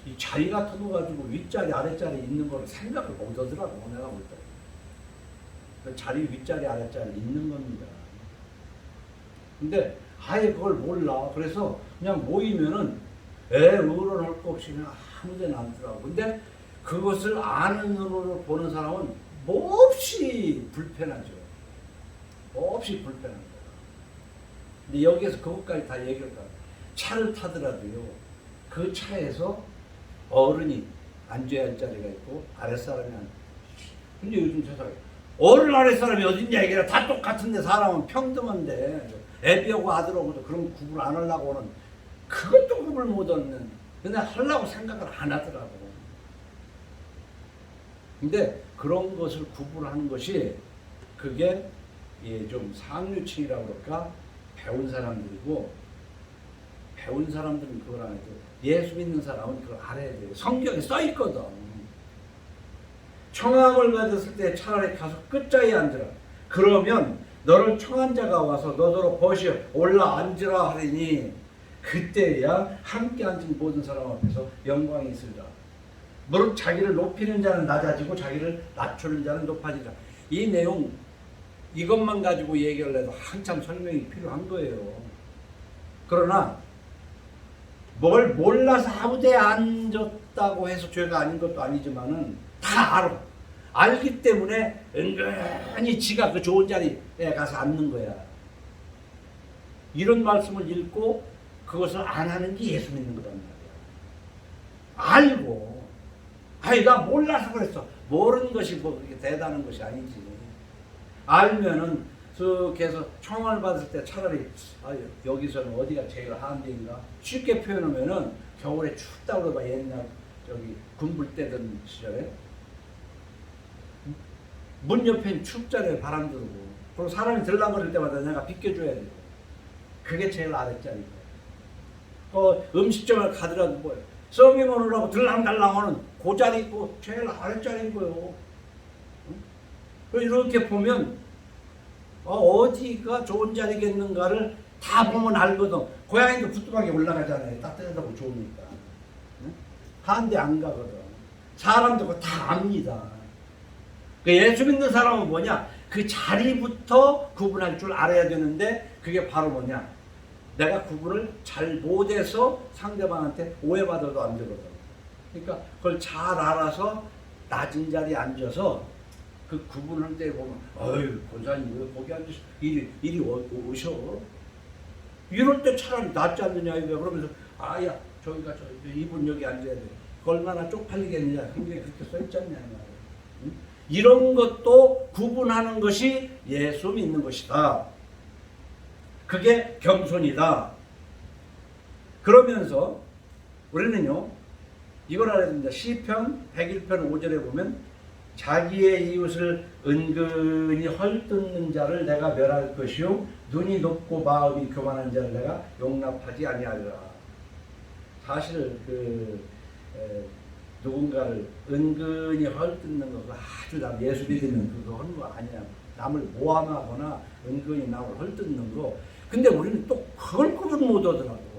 이 자리 같은 거 가지고 윗자리 아랫자리 있는 걸 생각을 못 하더라고. 내가 볼 때. 그 자리 윗자리 아랫자리 있는 겁니다. 근데 아예 그걸 몰라. 그래서 그냥 모이면은 의논할 거 없이 그냥 아무 데나 앉더라고. 근데 그것을 아는 눈으로 보는 사람은 몹시 불편하죠. 몹시 불편한 거야. 근데 여기에서 그것까지 다 얘기를 가. 차를 타더라도요, 그 차에서 어른이 앉아야 할 자리가 있고 아랫사람이 앉아. 근데 요즘 세상에 어른 아랫사람이 어딨냐 이게 다 똑같은데 사람은 평등한데 애비하고 아들하고도 그런 구분 안 하려고 하는 그것도 구분을 못 얻는. 근데 하려고 생각을 안 하더라고. 근데 그런 것을 구분하는 것이 그게 좀 상류층이라고 그럴까? 배운 사람들이고, 배운 사람들은 그걸 안 해도 예수 믿는 사람은 그걸 알아야 돼요. 성경에 써 있거든. 청함을 받았을 때 차라리 가서 끝자리에 앉으라. 그러면 너를 청한 자가 와서 너더러 벗이 올라 앉으라 하리니 그때야 함께 앉은 모든 사람 앞에서 영광이 있으리라. 무릇 자기를 높이는 자는 낮아지고 자기를 낮추는 자는 높아지라. 이 내용 이것만 가지고 얘기를 해도 한참 설명이 필요한 거예요. 그러나 뭘 몰라서 아무데에 앉았다고 해서 죄가 아닌 것도 아니지만은 다 알아. 알기 때문에 은근히 지가 그 좋은 자리에 가서 앉는 거야. 이런 말씀을 읽고 그것을 안 하는 게 예수 믿는 거란 말이야. 알고, 아니 나 몰라서 그랬어. 모르는 것이 뭐 그렇게 대단한 것이 아니지. 알면은 쓱 해서 청원을 받을 때 차라리 여기서는 어디가 제일 한데인가 쉽게 표현하면은 겨울에 춥다고 그러봐. 옛날 저기 군불 때던 시절에 문 옆엔 춥잖아요. 바람 들고. 그리고 사람이 들락거릴 때마다 내가 비켜줘야 돼요. 그게 제일 아랫자리고. 음식점을 가더라도 뭐예요. 서빙을 하려고 들랑달랑하는 그 자리 있고 제일 아랫자리인 거예요. 응? 이렇게 보면 어디가 좋은 자리겠는가를 다 보면 알거든. 고양이도 부뚜막에 올라가잖아요. 따뜻하고 좋으니까. 응? 한데 안 가거든. 사람도 그거 다 압니다. 예수 믿는 사람은 뭐냐? 그 자리부터 구분할 줄 알아야 되는데 그게 바로 뭐냐? 내가 구분을 잘 못해서 상대방한테 오해받아도 안 되거든. 그러니까 그걸 잘 알아서 낮은 자리에 앉아서 그 구분할 때 보면 어휴 권사님 왜 거기 앉으셔? 이리 오셔. 이럴 때 차라리 낫지 않느냐 이거. 그러면서 아야 저기가 이분 여기 앉아야 돼. 얼마나 쪽팔리겠느냐. 굉장히 그렇게 써있지 않냐 말이야. 응? 이런 것도 구분하는 것이 예수 믿는 것이다. 그게 겸손이다. 그러면서 우리는요, 이걸 알아야 됩니다. 시편 101편 5절에 보면 자기의 이웃을 은근히 헐뜯는 자를 내가 멸할 것이요 눈이 높고 마음이 교만한 자를 내가 용납하지 아니하리라. 사실 누군가를 은근히 헐뜯는 거 아주 남 예수 믿으면 그거 하는 거 아니야. 남을 모함하거나 은근히 남을 헐뜯는 거. 근데 우리는 또 그걸 구분 못 하더라고.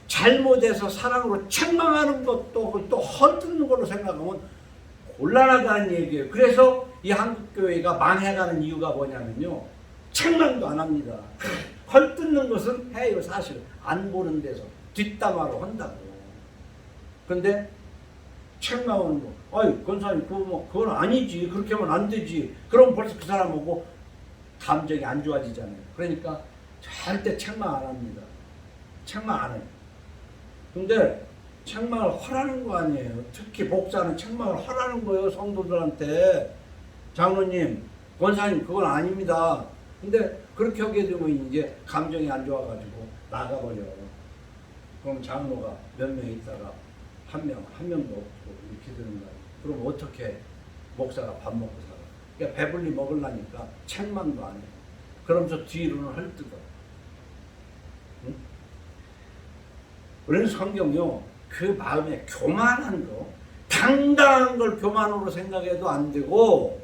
잘못해서 사랑으로 책망하는 것도 또 헐뜯는 걸로 생각하면 곤란하다는 얘기예요. 그래서 이 한국교회가 망해가는 이유가 뭐냐면요. 책망도 안 합니다. 헐뜯는 것은 해요. 사실 안 보는 데서 뒷담화로 한다고. 근데 책망하는 거, 아유 권사님 그건 아니지, 그렇게 하면 안 되지. 그럼 벌써 그 사람하고 감정이 안 좋아지잖아요. 그러니까 절대 책망 안 합니다. 책망 안 해요. 근데 책망을 허라는 거 아니에요. 특히 목사는 책망을 허라는 거예요. 성도들한테. 장로님, 권사님 그건 아닙니다. 근데 그렇게 하게 되면 이제 감정이 안 좋아가지고 나가버려. 그럼 장로가 몇 명 있다가 한 명도 없고 이렇게 되는 거예요. 그럼 어떻게 목사가 밥 먹고 살아? 그러니까 배불리 먹으려니까 책망도 안 해요. 그러면서 뒤로는 헐뜯어. 응? 그래서 성경요, 그 마음에 교만한 거, 당당한 걸 교만으로 생각해도 안 되고,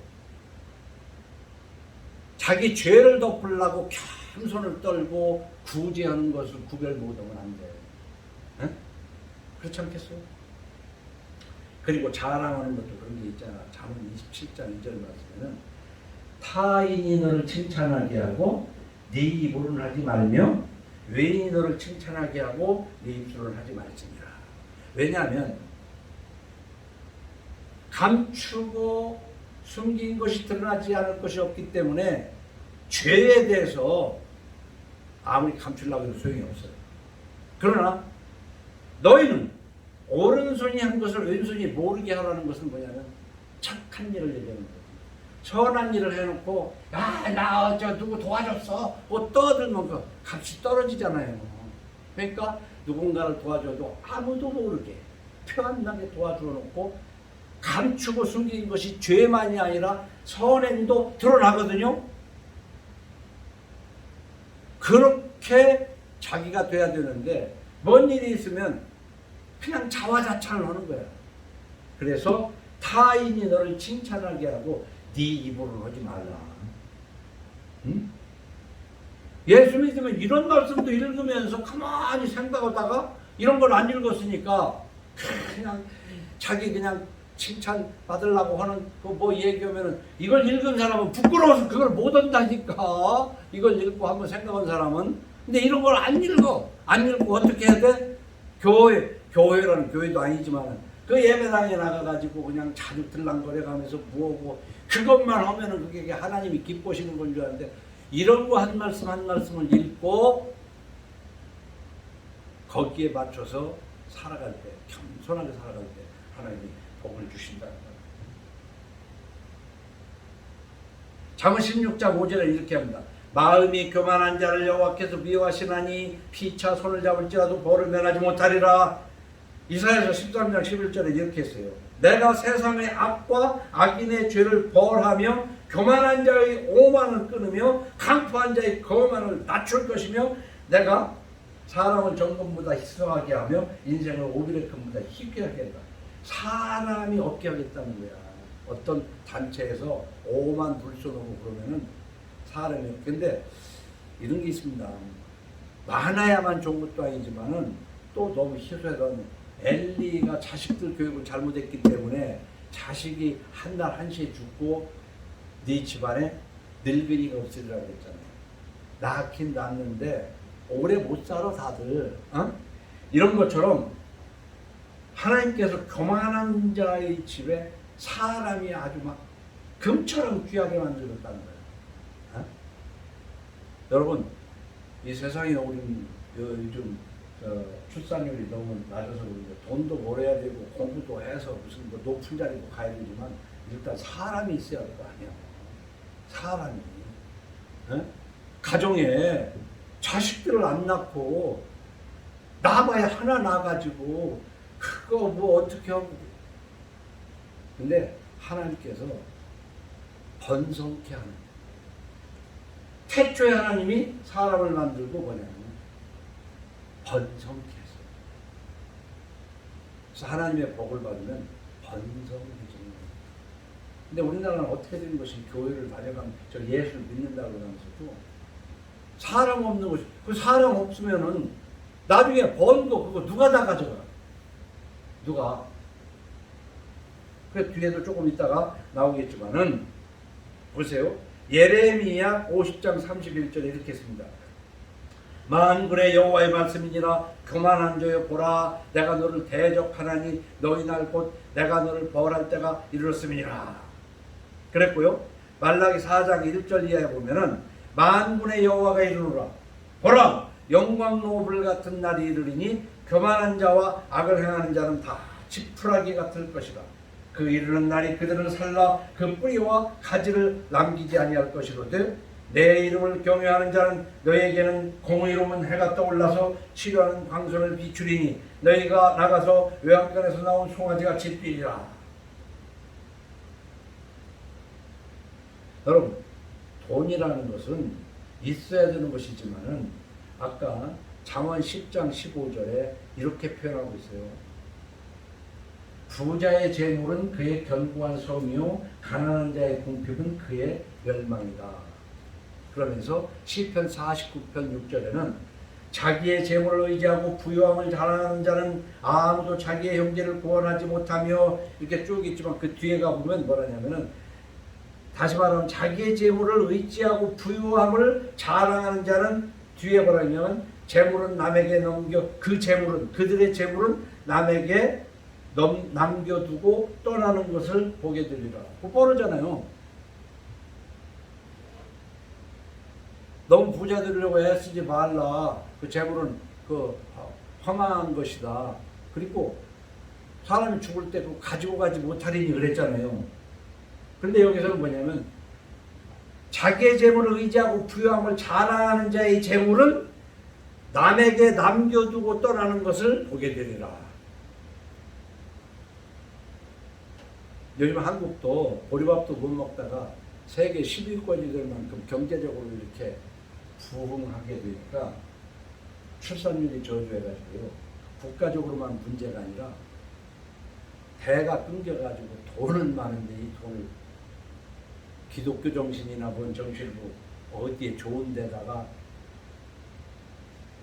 자기 죄를 덮으려고 겸손을 떨고 구제하는 것을 구별 못하면 안 돼요. 응? 그렇지 않겠어요? 그리고 자랑하는 것도 그런 게 있잖아. 잠언 27장 2절 말씀에는 타인이 너를 칭찬하게 하고 네 입으로는 하지 말며 외인이 너를 칭찬하게 하고 네 입술로는 하지 말지니라. 왜냐하면 감추고 숨긴 것이 드러나지 않을 것이 없기 때문에 죄에 대해서 아무리 감추려고 해도 소용이 없어요. 그러나 너희는 오른손이 한 것을 왼손이 모르게 하라는 것은 뭐냐면 착한 일을 얘기하는 거예요. 선한 일을 해놓고 나 저 누구 도와줬어 뭐 떠들면 그 값이 떨어지잖아요. 그러니까 누군가를 도와줘도 아무도 모르게 표현나게 도와주어 놓고 감추고 숨긴 것이 죄만이 아니라 선행도 드러나거든요. 그렇게 자기가 돼야 되는데 뭔 일이 있으면 그냥 자화자찬을 하는 거야. 그래서 타인이 너를 칭찬하게 하고 네 입으로는 하지 말라. 응? 예수 믿으면 이런 말씀도 읽으면서 가만히 생각하다가 이런 걸 안 읽었으니까 그냥 자기 그냥 칭찬 받으려고 하는 그 뭐 얘기하면은 이걸 읽은 사람은 부끄러워서 그걸 못 한다니까. 이걸 읽고 한번 생각한 사람은. 근데 이런 걸 안 읽어. 안 읽고 어떻게 해야 돼? 교회라는 교회도 아니지만 그 예배당에 나가가지고 그냥 자주 들랑거려가면서 뭐하고 그것만 하면은 그게 하나님이 기뻐하시는 건 줄 아는데 이런 거 한 말씀 한 말씀을 읽고 거기에 맞춰서 살아갈 때, 겸손하게 살아갈 때 하나님이 복을 주신다는 거예요. 잠언 16장 5절에 이렇게 합니다. 마음이 교만한 자를 여호와께서 미워하시나니 피차 손을 잡을지라도 벌을 면하지 못하리라. 이사야서 13장 11절에 이렇게 했어요. 내가 세상의 악과 악인의 죄를 벌하며 교만한 자의 오만을 끊으며 강포한 자의 거만을 낮출 것이며 내가 사람을 정금보다 희성하게 하며 인생을 오비레금보다 희귀하게 한다. 사람이 없게 하겠다는 거야. 어떤 단체에서 오만 불쏘놓고 그러면은 사람이. 근데 이런 게 있습니다. 많아야만 좋은 것도 아니지만은 또 너무 희소하던 엘리가 자식들 교육을 잘못했기 때문에 자식이 한 날 한시에 죽고 네 집안에 늙은이가 없으리라고 했잖아요. 낳긴 낳는데 오래 못 살아 다들. 어? 이런 것처럼 하나님께서 교만한 자의 집에 사람이 아주 막 금처럼 귀하게 만들었다는 거예요. 어? 여러분, 이 세상에 우리는 요즘 출산율이 너무 낮아서 돈도 벌어야 되고 공부도 해서 무슨 뭐 높은 자리도 가야 되지만 일단 사람이 있어야 할 거 아니야. 사람이. 어? 가정에 자식들을 안 낳고 낳아봐야 하나 낳아가지고 그거 뭐 어떻게 하고. 근데 하나님께서 번성케 하는, 태초에 하나님이 사람을 만들고 뭐냐면 번성케 해서, 그래서 하나님의 복을 받으면 번성해지는 거예요. 근데 우리나라는 어떻게 되는 것이, 교회를 다녀가면 저 예수를 믿는다고 하면서도 사람 없는 것이, 그 사람 없으면은 나중에 번 거 그거 누가 다 가져가? 누가? 그 뒤에도 조금 있다가 나오겠지만은 보세요. 예레미야 50장 31절에 이렇게 했습니다. 만군의 여호와의 말씀이니라. 그만 앉아요. 보라, 내가 너를 대적하나니 너희 날 곧 내가 너를 벌할 때가 이르렀음이니라. 그랬고요. 말라기 4장 1절 이하에 보면은 만군의 여호와가 이르노라. 보라, 영광 노불 같은 날이 이르리니 교만한 자와 악을 행하는 자는 다 지푸라기 같을 것이다. 그 이르는 날이 그들을 살라 그 뿌리와 가지를 남기지 아니할 것이로되 내 이름을 경외하는 자는 너에게는 공의로운 해가 떠올라서 치료하는 광선을 비추리니 너희가 나가서 외양간에서 나온 송아지같이 뛰리라. 여러분, 돈이라는 것은 있어야 되는 것이지만은 아까 잠언 10장 15절에 이렇게 표현하고 있어요. 부자의 재물은 그의 견고한 성이요 가난한 자의 궁핍은 그의 멸망이다. 그러면서 시편 49편 6절에는 자기의 재물을 의지하고 부유함을 자랑하는 자는 아무도 자기의 형제를 구원하지 못하며, 이렇게 쭉 있지만 그 뒤에 가보면 뭐라냐면은, 다시 말하면 자기의 재물을 의지하고 부유함을 자랑하는 자는 뒤에 뭐라냐면 재물은 남에게 넘겨, 그 재물은, 그들의 재물은 남에게 남겨두고 떠나는 것을 보게 되리라. 그거 뻔하잖아요. 너무 부자 되려고 애쓰지 말라. 그 재물은 그 험한 것이다. 그리고 사람이 죽을 때 그 가지고 가지 못하리니 그랬잖아요. 그런데 여기서는 뭐냐면 자기의 재물을 의지하고 부유함을 자랑하는 자의 재물은 남에게 남겨두고 떠나는 것을 보게 되리라. 요즘 한국도 보리밥도 못 먹다가 세계 10위권이 될 만큼 경제적으로 이렇게 부흥하게 되니까 출산율이 저조해가지고요. 국가적으로만 문제가 아니라 대가 끊겨가지고 돈은 많은데 이 돈을 기독교 정신이나 뭔 정신을 어디에 좋은 데다가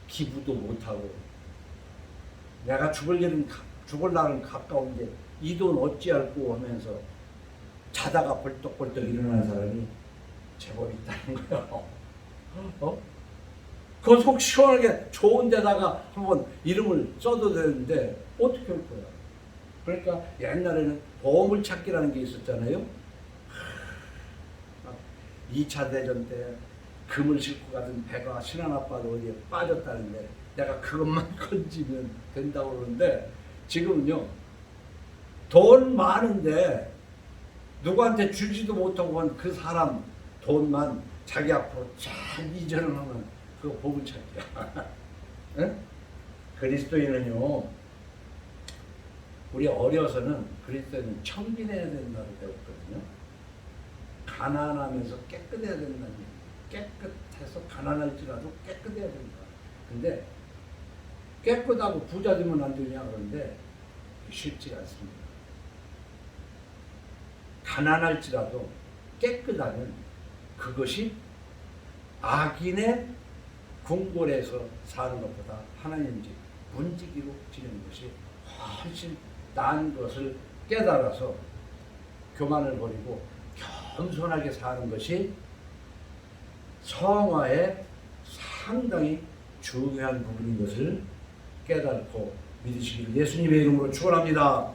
기부도 못하고, 내가 죽을 날은 가까운데 이 돈 어찌할꼬 하면서 자다가 벌떡벌떡 일어나는 사람이 제법 있다는 거예요. 그거 속 시원하게 좋은 데다가 한번 이름을 써도 되는데 어떻게 할 거야? 그러니까 옛날에는 보물찾기라는 게 있었잖아요. 2차 대전 때 금을 싣고 가던 배가 신안아빠도 어디에 빠졌다는데 내가 그것만 건지면 된다고 그러는데, 지금은요 돈 많은데 누구한테 주지도 못하고 한 그 사람 돈만 자기 앞으로 잘 이전을 하면 그거 보물찾기야. 응? 그리스도인은요, 우리 어려서는 그리스도인은 청진해야 된다고 배웠거든요. 가난하면서 깨끗해야 된다는 얘기. 깨끗해서 가난할지라도 깨끗해야 된다. 근데 깨끗하고 부자 되면 안 되냐 그런데 쉽지 않습니다. 가난할지라도 깨끗하면 그것이 악인의 궁궐에서 사는 것보다 하나님 집 문지기로 지내는 것이 훨씬 나은 것을 깨달아서 교만을 버리고 겸손하게 사는 것이 성화의 상당히 중요한 부분인 것을 깨닫고 믿으시기를 예수님의 이름으로 축원합니다.